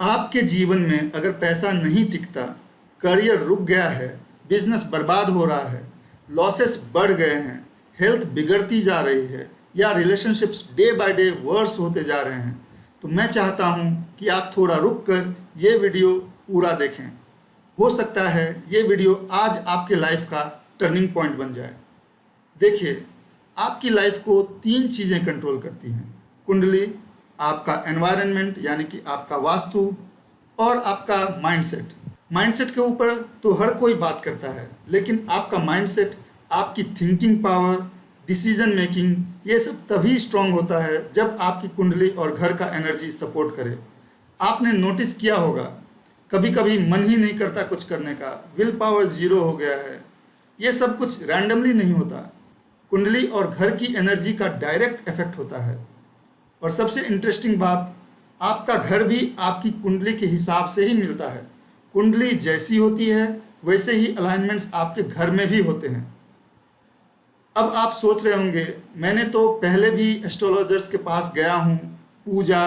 आपके जीवन में अगर पैसा नहीं टिकता, करियर रुक गया है, बिजनेस बर्बाद हो रहा है, लॉसेस बढ़ गए हैं, हेल्थ बिगड़ती जा रही है या relationships day by day worse होते जा रहे हैं, तो मैं चाहता हूं कि आप थोड़ा रुक कर ये वीडियो पूरा देखें। हो सकता है ये वीडियो आज आपके लाइफ का टर्निंग पॉइंट बन जाए। देखिए, आपकी लाइफ को 3 चीज़ें कंट्रोल करती हैं: कुंडली, आपका एनवायरनमेंट यानी कि आपका वास्तु, और आपका माइंडसेट। माइंडसेट के ऊपर तो हर कोई बात करता है, लेकिन आपका माइंडसेट, आपकी थिंकिंग पावर, डिसीजन मेकिंग, ये सब तभी स्ट्रांग होता है जब आपकी कुंडली और घर का एनर्जी सपोर्ट करे। आपने नोटिस किया होगा, कभी कभी मन ही नहीं करता कुछ करने का, विल पावर ज़ीरो हो गया है। ये सब कुछ रैंडमली नहीं होता, कुंडली और घर की एनर्जी का डायरेक्ट इफेक्ट होता है। और सबसे इंटरेस्टिंग बात, आपका घर भी आपकी कुंडली के हिसाब से ही मिलता है। कुंडली जैसी होती है वैसे ही अलाइनमेंट्स आपके घर में भी होते हैं। अब आप सोच रहे होंगे, मैंने तो पहले भी एस्ट्रोलॉजर्स के पास गया हूँ, पूजा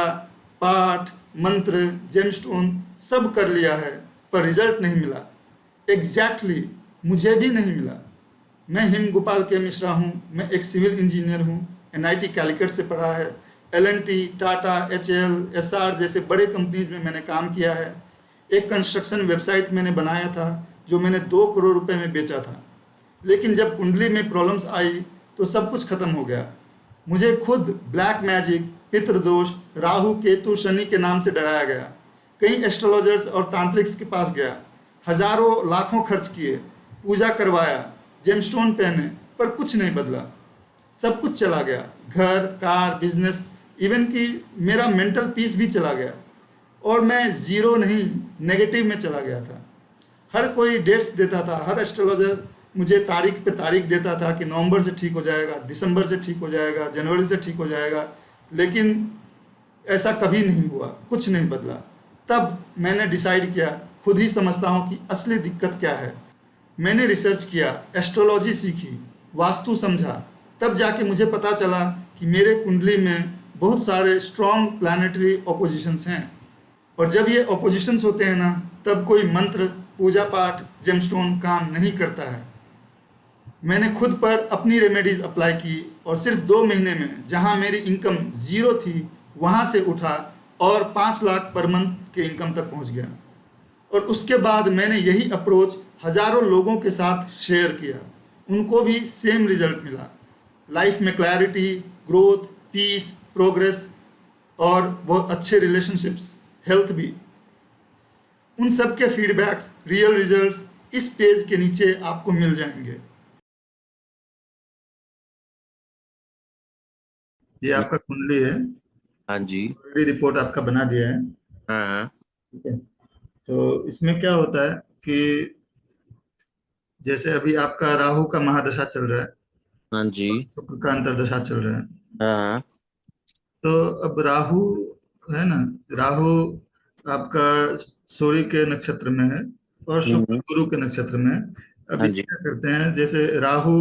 पाठ मंत्र जेमस्टोन सब कर लिया है, पर रिजल्ट नहीं मिला। एग्जैक्टली मुझे भी नहीं मिला। मैं हिम गोपाल के मिश्रा हूँ। मैं एक सिविल इंजीनियर हूँ, एनआईटी कैलिकट से पढ़ा है। एलएनटी, टाटा, एचएल, एसआर जैसे बड़े कंपनीज में मैंने काम किया है। एक कंस्ट्रक्शन वेबसाइट मैंने बनाया था जो मैंने 2 करोड़ रुपए में बेचा था। लेकिन जब कुंडली में प्रॉब्लम्स आई तो सब कुछ खत्म हो गया। मुझे खुद ब्लैक मैजिक, पितृदोष, राहु केतु शनि के नाम से डराया गया। कई एस्ट्रोलॉजर्स और तांत्रिक्स के पास गया, हजारों लाखों खर्च किए, पूजा करवाया, जेमस्टोन पहने, पर कुछ नहीं बदला। सब कुछ चला गया, घर, कार, बिजनेस, इवन कि मेरा मेंटल पीस भी चला गया। और मैं ज़ीरो नहीं, नेगेटिव में चला गया था। हर कोई डेट्स देता था, हर एस्ट्रोलॉजर मुझे तारीख पे तारीख देता था कि नवंबर से ठीक हो जाएगा, दिसंबर से ठीक हो जाएगा, जनवरी से ठीक हो जाएगा, लेकिन ऐसा कभी नहीं हुआ, कुछ नहीं बदला। तब मैंने डिसाइड किया, खुद ही समझता हूँ कि असली दिक्कत क्या है। मैंने रिसर्च किया, एस्ट्रोलॉजी सीखी, वास्तु समझा, तब जाके मुझे पता चला कि मेरे कुंडली में बहुत सारे स्ट्रॉन्ग प्लानिटरी ऑपोजिशंस हैं। और जब ये ऑपोजिशंस होते हैं ना, तब कोई मंत्र, पूजा पाठ, जेमस्टोन काम नहीं करता है। मैंने खुद पर अपनी रेमेडीज अप्लाई की और सिर्फ 2 महीने में जहां मेरी इनकम 0 थी, वहां से उठा और 5 लाख पर मंथ के इनकम तक पहुंच गया। और उसके बाद मैंने यही अप्रोच हजारों लोगों के साथ शेयर किया, उनको भी सेम रिजल्ट मिला। लाइफ में क्लैरिटी, ग्रोथ, पीस, प्रोग्रेस और बहुत अच्छे रिलेशनशिप्स, हेल्थ भी। उन सब के फीडबैक्स, रियल रिजल्ट्स इस पेज के नीचे आपको मिल जाएंगे। ये आपका कुंडली है, हाँ जी। ऑलरेडी रिपोर्ट आपका बना दिया है। हाँ हाँ। ठीक है, तो इसमें क्या होता है कि जैसे अभी आपका राहु का महादशा चल रहा है, हाँ जी। शुक्र का अंतर्दशा चल रहा है। हाँ हाँ। तो अब राहु है ना, राहु आपका सूर्य के नक्षत्र में है और शुक्र हम्म। गुरु के नक्षत्र में है। हाँ अभी जी। क्या करते हैं, जैसे राहु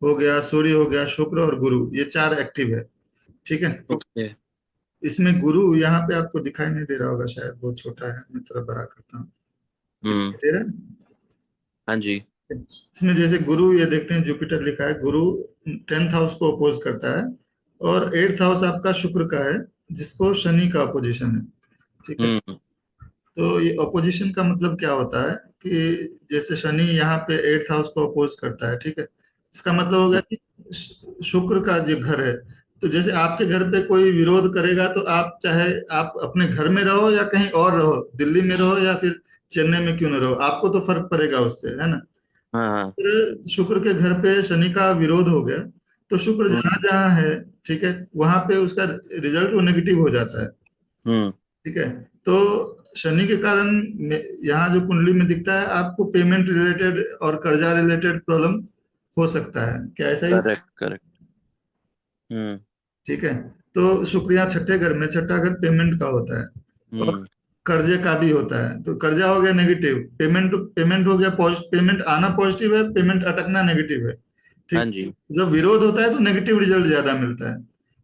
हो गया, सूर्य हो गया, शुक्र और गुरु, ये 4 एक्टिव है। ठीक है, ओके। इसमें गुरु यहाँ पे आपको दिखाई नहीं दे रहा होगा, शायद बहुत छोटा है, मैं थोड़ा बड़ा करता हूँ। हम्म। दिखाई दे रहा है? हाँ जी। इसमें जैसे गुरु, ये देखते हैं जुपिटर लिखा है, गुरु 10th हाउस को अपोज करता है और 8th हाउस आपका शुक्र का है, जिसको शनि का अपोजिशन है। ठीक है, हम्म। तो ये अपोजिशन का मतलब क्या होता है कि जैसे शनि यहाँ पे 8th हाउस को अपोज करता है, ठीक है, इसका मतलब होगा कि शुक्र का जो घर है, तो जैसे आपके घर पे कोई विरोध करेगा तो आप चाहे आप अपने घर में रहो या कहीं और रहो, दिल्ली में रहो या फिर चेन्नई में क्यों ना रहो, आपको तो फर्क पड़ेगा उससे, है ना। हाँ हाँ। फिर शुक्र के घर पे शनि का विरोध हो गया, तो शुक्र हम्म। जहां जहां है, ठीक है, वहां पे उसका रिजल्ट वो नेगेटिव हो जाता है। हम्म। ठीक है, तो शनि के कारण यहाँ जो कुंडली में दिखता है, आपको पेमेंट रिलेटेड और कर्जा रिलेटेड प्रॉब्लम हो सकता है। क्या ऐसा ही? Correct correct. हम्म। ठीक है, तो शुक्र यहाँ छठे घर में, छठा घर पेमेंट का होता है और हम्म। कर्जे का भी होता है। तो कर्जा हो गया नेगेटिव, पेमेंट पेमेंट हो गया पेमेंट आना पॉजिटिव है, पेमेंट अटकना नेगेटिव है। हाँ ठीक, जी। जब विरोध होता है तो नेगेटिव रिजल्ट ज्यादा मिलता है।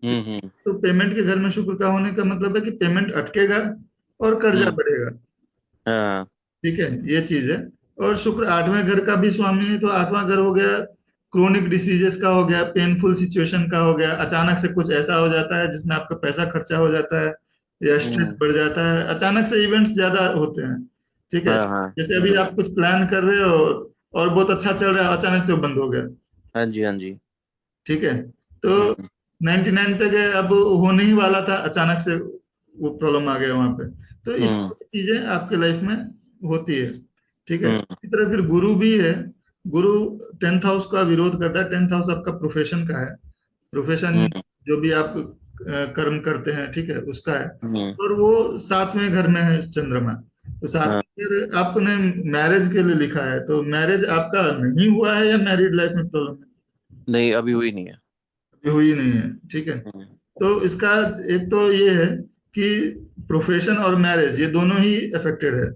हम्म। तो पेमेंट के घर में शुक्र का होने का मतलब है कि पेमेंट अटकेगा, और कर्जा हम्म। बढ़ेगा। हाँ। ठीक है, ये चीज है। और शुक्र आठवें घर का भी स्वामी है, तो आठवां घर हो गया क्रोनिक डिसीजेस का, हो गया पेनफुल सिचुएशन का, हो गया अचानक से कुछ ऐसा हो जाता है जिसमें आपका पैसा खर्चा हो जाता है, या स्ट्रेस हम्म। बढ़ जाता है, अचानक से इवेंट्स ज्यादा होते हैं। ठीक है, हाँ हाँ। जैसे अभी आप कुछ प्लान कर रहे हो और बहुत अच्छा चल रहा है, अचानक से वो बंद हो गया। हाँ जी, हाँ जी। ठीक है, तो हम्म। 99 पे गए, अब होने ही वाला था, अचानक से वो प्रॉब्लम आ गया वहां पे। तो इस हम्म। तरह की चीजें आपके लाइफ में होती है। ठीक है, हम्म। इसी तरह फिर गुरु भी है। गुरु 10th हाउस का विरोध करता है। 10th हाउस आपका प्रोफेशन का है। प्रोफेशन हम्म। जो भी आप कर्म करते हैं, ठीक है, उसका है। हम्म। और वो 7वें घर में है चंद्रमा। तो हाँ। 7वें घर आपने मैरिज के लिए लिखा है, तो मैरिज आपका नहीं हुआ है या मैरिड लाइफ में प्रॉब्लम है? नहीं, अभी हुई नहीं है। अभी हुई नहीं है। ठीक है, हम्म। तो इसका एक तो ये है कि प्रोफेशन और मैरिज ये दोनों ही अफेक्टेड है।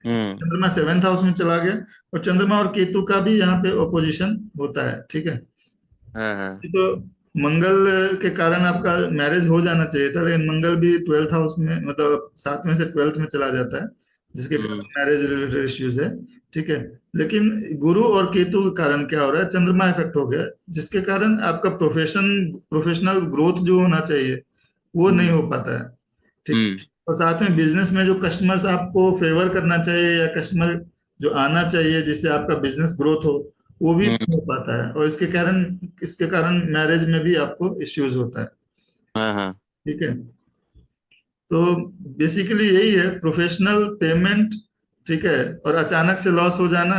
हम्म। चंद्रमा 7th हाउस में चला गया, और चंद्रमा और केतु का भी यहाँ पे ओपोजिशन होता है। ठीक है, हाँ हाँ। तो मंगल के कारण आपका मैरिज हो जाना चाहिए था, लेकिन मंगल भी 12th हाउस में, मतलब 7वें से 12th में चला जाता है, जिसके हम्म। कारण मैरिज रिलेटेड इश्यूज है। ठीक है, लेकिन गुरु और केतु के कारण क्या हो रहा है, चंद्रमा इफेक्ट हो गया, जिसके कारण आपका प्रोफेशनल ग्रोथ जो होना चाहिए वो नहीं हम्म। हो पाता है। ठीक है, हम्म। और साथ में बिजनेस में जो कस्टमर्स आपको फेवर करना चाहिए, या कस्टमर जो आना चाहिए जिससे आपका बिजनेस ग्रोथ हो, वो भी हम्म। नहीं हो पाता है, और इसके कारण मैरिज में भी आपको इश्यूज होता है। हाँ हाँ। ठीक है, तो बेसिकली यही है, प्रोफेशनल पेमेंट, ठीक है, और अचानक से लॉस हो जाना,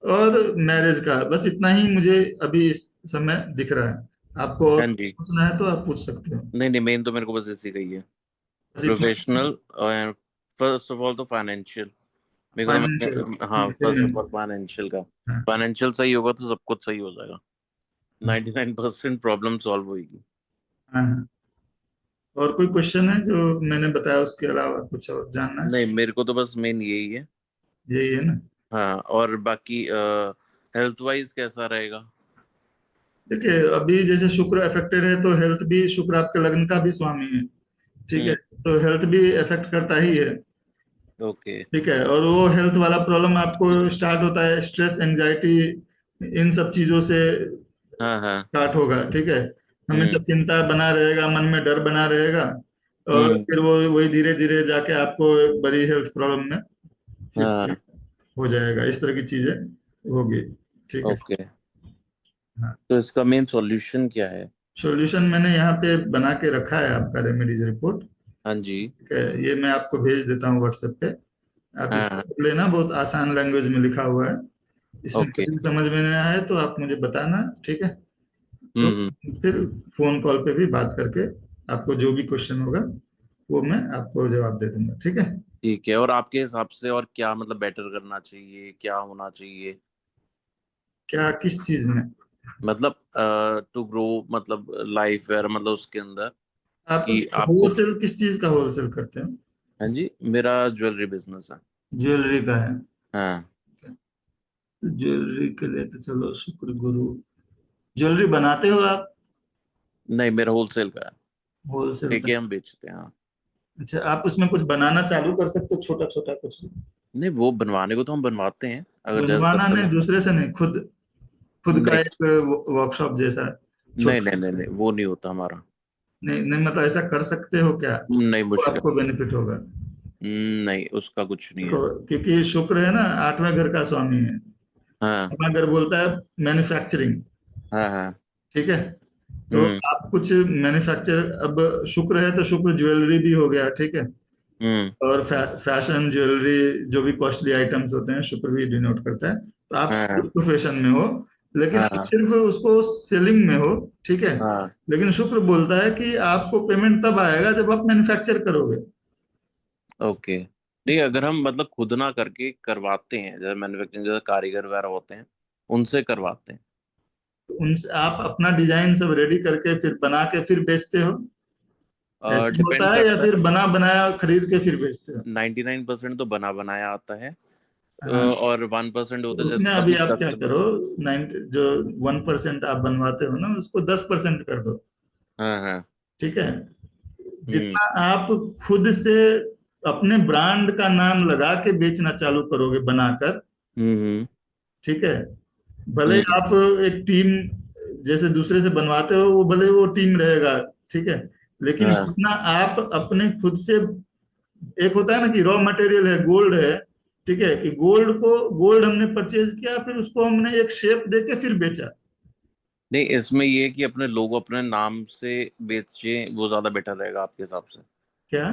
और मैरिज का, बस इतना ही मुझे अभी इस समय दिख रहा है। आपको और हाँ जी। पूछना है तो आप पूछ सकते हो। नहीं नहीं, मेन तो मेरे को बस इसी का ही है। बस इतना। प्रोफेशनल और फर्स्ट ऑफ ऑल तो फाइनेंशियल। मेरे को तो फाइनेंशियल हाँ, first of payment. All financial का। हाँ फाइनेंशियल सही होगा तो सब कुछ सही हो जाएगा। 99% प्रॉब्लम सॉल्व होगी। हाँ हाँ। और कोई क्वेश्चन है जो मैंने बताया उसके अलावा कुछ और जानना है? नहीं, मेरे को तो बस मेन यही है। यही है ना? हाँ, और बाकी हेल्थ वाइज कैसा रहेगा? देखिए, अभी जैसे शुक्र अफेक्टेड है, तो हेल्थ भी, शुक्र आपके लग्न का भी स्वामी है। ठीक है, हम्म। तो हेल्थ भी इफेक्ट करता ही है। ओके। ठीक है, और वो हेल्थ वाला प्रॉब्लम आपको स्टार्ट होता है स्ट्रेस, एंजाइटी, इन सब चीजों से हाँ हाँ। स्टार्ट होगा। ठीक है, हमेशा हम्म। चिंता बना रहेगा, मन में डर बना रहेगा, और हम्म। फिर वो वही धीरे धीरे जाके आपको एक बड़ी हेल्थ प्रॉब्लम में फिर हाँ। हो जाएगा। इस तरह की चीजें होगी। ठीक है। ओके। हाँ, तो इसका मेन सॉल्यूशन क्या है? सॉल्यूशन मैंने यहाँ पे बना के रखा है, आपका रेमेडीज रिपोर्ट। हाँ जी। ठीक है, ये मैं आपको भेज देता हूँ व्हाट्सएप पे। आप हाँ। इसको पढ़ लेना, बहुत आसान लैंग्वेज में लिखा हुआ है। इसमें ओके। कुछ भी समझ में नहीं आए तो आप मुझे बताना। ठीक है, तो हम्म। फिर फोन कॉल पे भी बात करके आपको जो भी क्वेश्चन होगा वो मैं आपको जवाब दे दूंगा। ठीक है, ठीक है, और आपके हिसाब से और क्या मतलब बेटर करना चाहिए, क्या होना चाहिए? क्या किस चीज में? मतलब टू ग्रो, मतलब लाइफ है, मतलब उसके अंदर आप कि आपको। होलसेल किस चीज का होलसेल करते हो? हाँ जी, मेरा ज्वेलरी बिजनेस है। ज्वेलरी का है? हाँ। ज्वेलरी के लिए तो चलो, शुक्र गुरु। ज्वेलरी बनाते हो आप? नहीं, मेरा होलसेल का है। होलसेल का? लेके हम बेचते हैं, हाँ। अच्छा, आप उसमें कुछ बनाना चालू कर सकते हो, छोटा छोटा कुछ? नहीं, वो बनवाने को तो हम बनवाते हैं, अगर जैसे बनवाना नहीं, कस्टमर। दूसरे से नहीं, खुद खुद का नहीं एक वर्कशॉप जैसा नहीं छोटा? नहीं नहीं नहीं, वो नहीं होता हमारा। नहीं नहीं, मतलब ऐसा कर सकते हो क्या? नहीं, तो मुश्किल। आपको बेनिफिट होगा। नहीं, उसका कुछ नहीं देखो, है। क्योंकि शुक्र है ना, 8वें घर का स्वामी है। हाँ 8वां घर बोलता है मैन्युफैक्चरिंग। हाँ। हाँ। ठीक है, तो हम्म। आप कुछ मैन्युफैक्चर, अब शुक्र है तो शुक्र ज्वेलरी भी हो गया। ठीक है, हम्म। और फैशन ज्वेलरी जो भी कॉस्टली आइटम्स होते हैं, शुक्र भी डिनोट करता है। तो आप हाँ प्रोफेशन में हो, लेकिन आप हाँ। सिर्फ उसको सेलिंग में हो। ठीक है, हाँ। लेकिन शुक्र बोलता है कि आपको पेमेंट तब आएगा जब आप मैन्युफैक्चर करोगे। ओके। नहीं, अगर हम मतलब खुद ना करके करवाते हैं, जैसे मैन्युफैक्चरिंग, जैसे कारीगर वगैरह होते हैं, उनसे करवाते हैं। तो उनसे आप अपना डिजाइन सब रेडी करके फिर बना के फिर बेचते हो? ऐसे डिपेंड होता है, या करता है। फिर बना बनाया खरीद के फिर बेचते हो? 99% तो बना बनाया आता है। हाँ, और 1% तो होता है, जैसे उसमें अभी कभी आप क्या कस्टमर। करो, 90 जो 1% आप बनवाते हो ना, उसको 10% कर दो। हाँ हाँ। ठीक है, हम्म। जितना आप खुद से अपने ब्रांड का नाम लगा के बेचना चालू करोगे बनाकर, हम्म। ठीक है, भले ही हम्म। आप एक टीम जैसे दूसरे से बनवाते हो, वो भले वो टीम रहेगा, ठीक है, लेकिन हाँ। जितना आप अपने खुद से, एक होता है ना कि रॉ मटेरियल है, गोल्ड है, ठीक है, कि गोल्ड हमने परचेज किया, फिर उसको हमने एक शेप देके फिर बेचा। नहीं, इसमें ये है कि अपने लोग अपने नाम से बेचे, वो ज्यादा बेटर रहेगा आपके हिसाब से। क्या?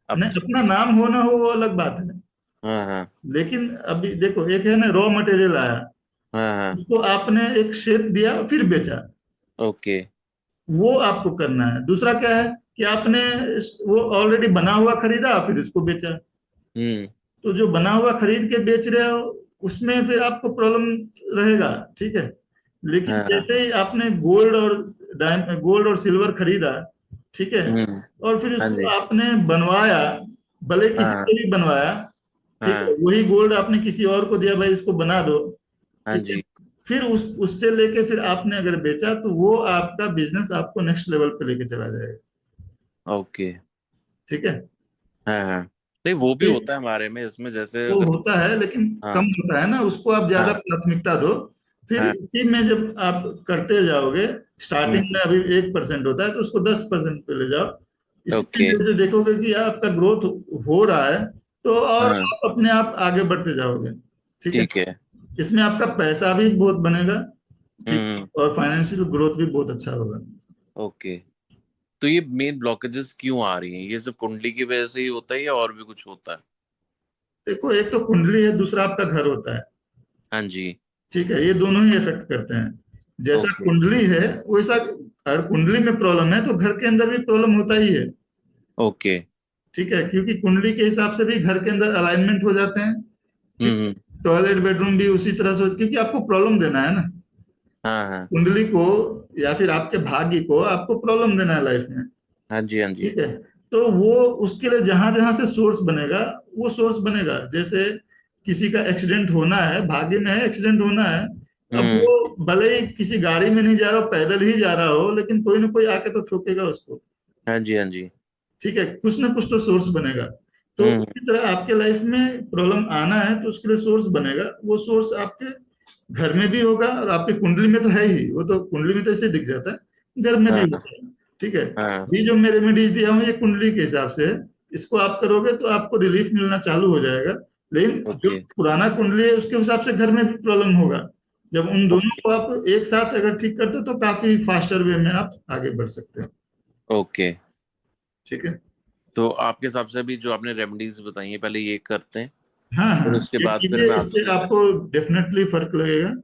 अब। नहीं, अपना नाम हो ना हो वो अलग बात है, हाँ हाँ। लेकिन अभी देखो, एक है ना रॉ मटेरियल आया, हाँ हाँ। उसको आपने एक शेप दिया फिर बेचा, ओके। वो आपको करना है। दूसरा क्या है कि आपने वो ऑलरेडी बना हुआ खरीदा फिर इसको बेचा। हम्म। तो जो बना हुआ खरीद के बेच रहे हो, उसमें फिर आपको प्रॉब्लम रहेगा, ठीक है, लेकिन हाँ। जैसे ही आपने गोल्ड और सिल्वर खरीदा, ठीक है, हम्म। और फिर हाँ उसको जी। आपने बनवाया, भले किसी हाँ से भी बनवाया, ठीक है, हाँ। वही गोल्ड आपने किसी और को दिया, भाई इसको बना दो, हाँ ठीक है, जी। फिर उससे लेके फिर आपने अगर बेचा, तो वो आपका बिजनेस आपको नेक्स्ट लेवल पे लेके चला जाएगा, ओके। ठीक है। हाँ हाँ। नहीं, वो भी ये होता है हमारे में, इसमें जैसे वो अगर। होता है लेकिन कम हाँ होता है ना, उसको आप ज्यादा हाँ प्राथमिकता दो। फिर हाँ। इसी में जब आप करते जाओगे, स्टार्टिंग हम्म। में अभी 1% होता है, तो उसको 10% पे ले जाओ। इसी में ओके। जैसे देखोगे कि आपका ग्रोथ हो रहा है, तो और हाँ। आप अपने आप आगे बढ़ते जाओगे, ठीक है। ठीक है। इसमें आपका पैसा भी बहुत बनेगा, ठीक, हम्म। और फाइनेंशियल ग्रोथ भी बहुत अच्छा होगा। ओके। तो ये मेन ब्लॉकेजेस क्यों आ रही हैं? ये सिर्फ कुंडली की वजह से ही होता है या और भी कुछ होता है? देखो, एक तो कुंडली है, दूसरा आपका घर होता है, हाँ जी। ठीक है, ये दोनों ही इफेक्ट करते हैं। जैसा ओके। कुंडली है वैसा, अगर कुंडली में प्रॉब्लम है तो घर के अंदर भी प्रॉब्लम होता ही है, ओके। ठीक है, क्योंकि कुंडली के हिसाब से भी घर के अंदर अलाइनमेंट हो जाते हैं, ठीक है, हम्म। टॉयलेट बेडरूम भी उसी तरह से क्योंकि आपको प्रॉब्लम देना है ना हाँ हाँ। कुंडली को, या फिर आपके भाग्य को आपको प्रॉब्लम देना है लाइफ में, हाँ जी। हाँ जी। ठीक है। तो वो उसके लिए जहां जहां से सोर्स बनेगा, वो सोर्स बनेगा। जैसे किसी का एक्सीडेंट होना है, भाग्य में है एक्सीडेंट होना है, अब हम्म। वो भले ही किसी गाड़ी में नहीं जा रहा हो, पैदल ही जा रहा हो, लेकिन कोई ना कोई आके तो ठोकेगा उसको, हाँ जी। हाँ जी। ठीक है, कुछ ना कुछ तो सोर्स बनेगा। तो हम्म। उसी तरह आपके लाइफ में प्रॉब्लम आना है तो उसके लिए सोर्स बनेगा, वो सोर्स आपके घर में भी होगा, और आपकी कुंडली में तो है ही, वो तो कुंडली में तो ऐसे दिख जाता है, घर में भी हाँ होता है, ठीक है। हाँ। ये जो मैं रेमेडीज दिया हूँ ये कुंडली के हिसाब से है, इसको आप करोगे तो आपको रिलीफ मिलना चालू हो जाएगा। लेकिन जो ओके। पुराना कुंडली है उसके हिसाब से घर में भी प्रॉब्लम होगा। जब उन दोनों ओके। को आप एक साथ अगर ठीक करते हो तो काफी फास्टर वे में आप आगे बढ़ सकते हो, ओके। ठीक है। तो आपके हिसाब से भी जो आपने रेमेडीज बताई है, पहले ये करते हैं, हाँ फिर हाँ, उसके ये बाद फिर कीजिए, मैं इससे आपसे। आपको डेफिनेटली फर्क लगेगा,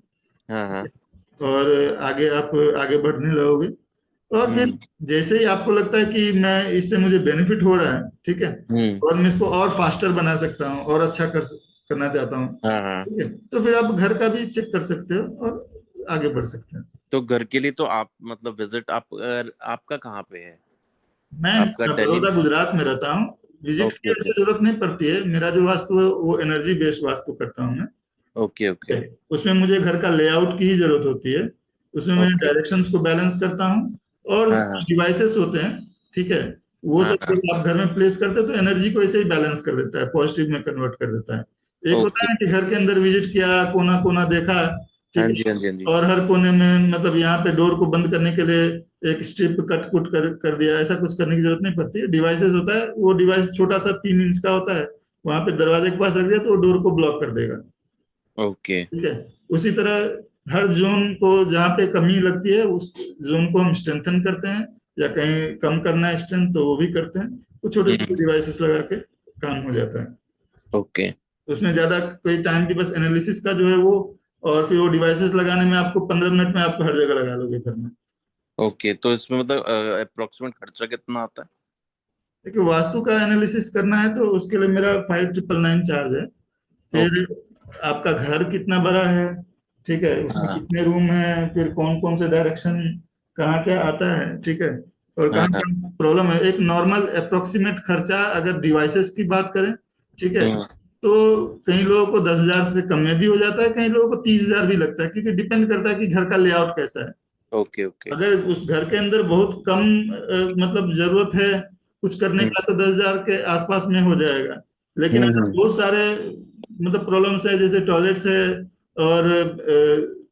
हाँ हाँ। और आगे आप आगे बढ़ने लगोगे। और फिर हम्म। जैसे ही आपको लगता है कि मैं इससे मुझे बेनिफिट हो रहा है, ठीक है, हम्म। और मैं इसको और फास्टर बना सकता हूँ और अच्छा करना चाहता हूँ, हाँ हाँ। ठीक है, तो फिर आप घर का भी चेक कर सकते हो और आगे बढ़ सकते हैं। तो घर के लिए तो आप मतलब विजिट आपका कहाँ पे है? मैं आपका दिल्ली बड़ौदा में? गुजरात में रहता हूँ। विजिट ओके की ओके। ऐसे जरूरत नहीं पड़ती है, मेरा जो वास्तु है वो एनर्जी बेस्ड वास्तु करता हूँ मैं, ओके है। ओके। उसमें मुझे घर का लेआउट की ही जरूरत होती है, उसमें मैं ओके। डायरेक्शंस को बैलेंस करता हूँ, और हाँ हाँ। डिवाइसेस होते हैं, ठीक है, वो हाँ सब हाँ। जब आप घर में प्लेस करते हैं तो एनर्जी को ऐसे ही बैलेंस कर देता है, पॉजिटिव में कन्वर्ट कर देता है। एक होता ओके। है कि घर के अंदर विजिट किया, कोना कोना देखा, हाँ ठीक जी। है, हाँ जी। हाँ जी। और हर कोने में मतलब यहाँ पे डोर को बंद करने के लिए एक स्ट्रिप कट कुट कर दिया, ऐसा कुछ करने की जरूरत नहीं पड़ती है। डिवाइसेस होता है, वो डिवाइस छोटा सा 3 इंच का होता है, वहां पे दरवाजे के पास रख दिया तो वो डोर को ब्लॉक कर देगा, ओके। ठीक है। उसी तरह हर जोन को जहाँ पे कमी लगती है उस जोन को हम स्ट्रेंथन करते हैं, या कहीं कम करना है स्ट्रेंथ तो वो भी करते हैं, तो छोटे छोटे हम्म। डिवाइसेस लगा के काम हो जाता है। ओके। उसमें ज्यादा कोई टाइम की बस एनालिसिस का जो है वो, और फिर वो डिवाइसेस लगाने में आपको 15 मिनट में आप हर जगह लगा लोगे घर में। ओके, तो इसमें मतलब अप्रोक्सीमेट खर्चा कितना आता है? देखिए, वास्तु का एनालिसिस करना है तो उसके लिए मेरा 5999 चार्ज है। ओके। फिर आपका घर कितना बड़ा है, ठीक है, उसमें हाँ कितने रूम हैं, फिर कौन कौन से डायरेक्शन, कहाँ क्या आता है, ठीक है, और हाँ। कहाँ हाँ। क्या प्रॉब्लम है। एक नॉर्मल अप्रोक्सीमेट खर्चा अगर डिवाइसेस की बात करें, ठीक है, हम्म। तो कई लोगों को 10,000 से कम में भी हो जाता है, कई लोगों को 30,000 भी लगता है, क्योंकि डिपेंड करता है कि घर का लेआउट कैसा है। Okay okay. अगर उस घर के अंदर बहुत कम मतलब जरूरत है, कुछ करने हम्म का तो 10,000 के आसपास में हो जाएगा। लेकिन अगर हम्म बहुत सारे मतलब प्रॉब्लम्स है, जैसे टॉयलेट्स है और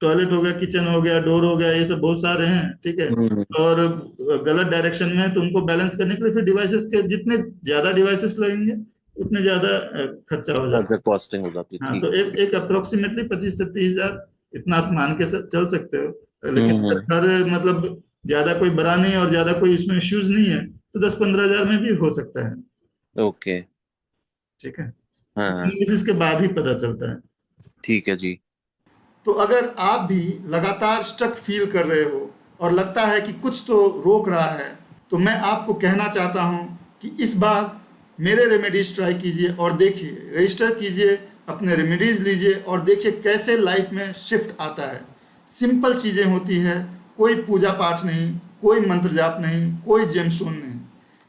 टॉयलेट हो गया, किचन हो गया, डोर हो गया, ये सब बहुत सारे हैं, ठीक है, हम्म और गलत डायरेक्शन में है, तो उनको बैलेंस करने के लिए फिर डिवाइसेस के जितने ज्यादा डिवाइसेस लगेंगे उतने ज्यादा खर्चा हो जाता फर्दर कॉस्टिंग हो जाती है। हाँ, ठीक तो है। एक एक अप्रोक्सीमेटली 25 से 30 हजार इतना आप मान के चल सकते हो। लेकिन हम्म हर मतलब ज्यादा कोई बड़ा नहीं और ज्यादा कोई इसमें इश्यूज नहीं है, तो 10-15 हजार में भी हो सकता है। ओके। ठीक है, हाँ एनालिसिस के बाद ही पता चलता है। ठीक है जी। तो अगर आप भी लगातार स्टक फील कर रहे हो और लगता है कि कुछ तो रोक रहा है, तो मैं आपको कहना चाहता हूं कि इस बार मेरे रेमेडीज ट्राई कीजिए और देखिए, रजिस्टर कीजिए, अपने रेमेडीज लीजिए और देखिए कैसे लाइफ में शिफ्ट आता है। सिंपल चीज़ें होती है, कोई पूजा पाठ नहीं, कोई मंत्र जाप नहीं, कोई जेमस्टोन नहीं।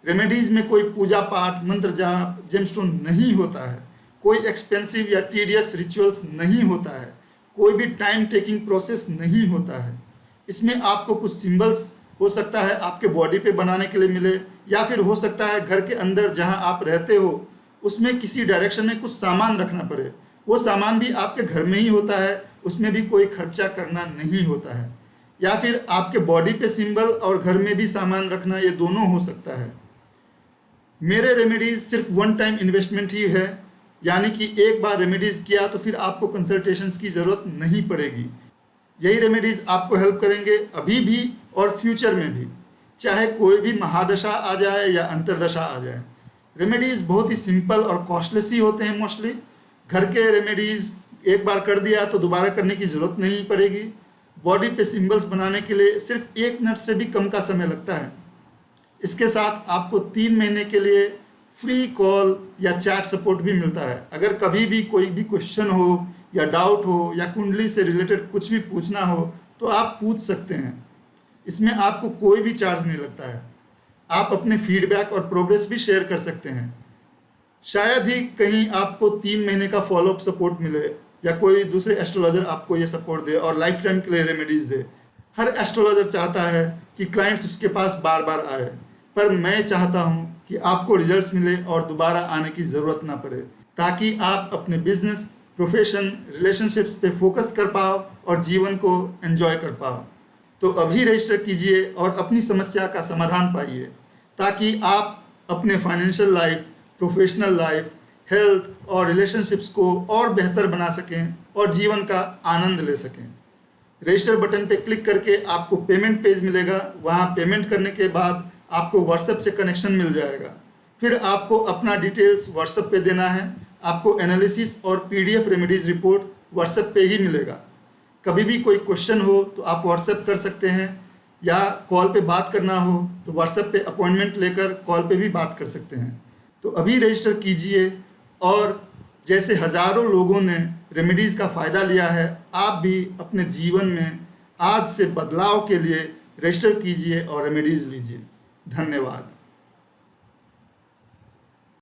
रेमेडीज में कोई पूजा पाठ, मंत्र जाप, जेमस्टोन नहीं होता है, कोई एक्सपेंसिव या टीडियस रिचुअल्स नहीं होता है, कोई भी टाइम टेकिंग प्रोसेस नहीं होता है। इसमें आपको कुछ सिंबल्स हो सकता है आपके बॉडी पे बनाने के लिए मिले, या फिर हो सकता है घर के अंदर जहां आप रहते हो उसमें किसी डायरेक्शन में कुछ सामान रखना पड़े। वो सामान भी आपके घर में ही होता है, उसमें भी कोई खर्चा करना नहीं होता है। या फिर आपके बॉडी पे सिंबल और घर में भी सामान रखना, ये दोनों हो सकता है। मेरे रेमेडीज सिर्फ वन टाइम इन्वेस्टमेंट ही है, यानी कि एक बार रेमेडीज किया तो फिर आपको कंसल्टेशंस की ज़रूरत नहीं पड़ेगी। यही रेमेडीज आपको हेल्प करेंगे अभी भी और फ्यूचर में भी, चाहे कोई भी महादशा आ जाए या अंतरदशा आ जाए। रेमेडीज बहुत ही सिंपल और कॉस्टलेस ही होते हैं मोस्टली। घर के रेमेडीज एक बार कर दिया तो दोबारा करने की ज़रूरत नहीं पड़ेगी। बॉडी पे सिंबल्स बनाने के लिए सिर्फ 1 मिनट से भी कम का समय लगता है। इसके साथ आपको 3 महीने के लिए फ्री कॉल या चैट सपोर्ट भी मिलता है। अगर कभी भी कोई भी क्वेश्चन हो या डाउट हो या कुंडली से रिलेटेड कुछ भी पूछना हो तो आप पूछ सकते हैं। इसमें आपको कोई भी चार्ज नहीं लगता है। आप अपने फीडबैक और प्रोग्रेस भी शेयर कर सकते हैं। शायद ही कहीं आपको 3 महीने का फॉलोअप सपोर्ट मिले या कोई दूसरे एस्ट्रोलॉजर आपको ये सपोर्ट दे और लाइफ टाइम के लिए रेमेडीज दे। हर एस्ट्रोलॉजर चाहता है कि क्लाइंट्स उसके पास बार बार आए, पर मैं चाहता हूँ कि आपको रिजल्ट्स मिले और दोबारा आने की ज़रूरत ना पड़े, ताकि आप अपने बिजनेस, प्रोफेशन, रिलेशनशिप्स पे फोकस कर पाओ और जीवन को एंजॉय कर पाओ। तो अभी रजिस्टर कीजिए और अपनी समस्या का समाधान पाइए, ताकि आप अपने financial life, professional life, health और रिलेशनशिप्स को और बेहतर बना सकें और जीवन का आनंद ले सकें। रजिस्टर बटन पे क्लिक करके आपको पेमेंट पेज मिलेगा। वहाँ पेमेंट करने के बाद आपको व्हाट्सएप से कनेक्शन मिल जाएगा। फिर आपको अपना डिटेल्स व्हाट्सएप पे देना है। आपको एनालिसिस और पीडीएफ रेमेडीज रिपोर्ट व्हाट्सएप पे ही मिलेगा। कभी भी कोई क्वेश्चन हो तो आप व्हाट्सएप कर सकते हैं, या कॉल पे बात करना हो तो व्हाट्सएप पे अपॉइंटमेंट लेकर कॉल पे भी बात कर सकते हैं। तो अभी रजिस्टर कीजिए और जैसे हज़ारों लोगों ने रेमेडीज़ का फ़ायदा लिया है, आप भी अपने जीवन में आज से बदलाव के लिए रजिस्टर कीजिए और रेमेडीज़ लीजिए। धन्यवाद।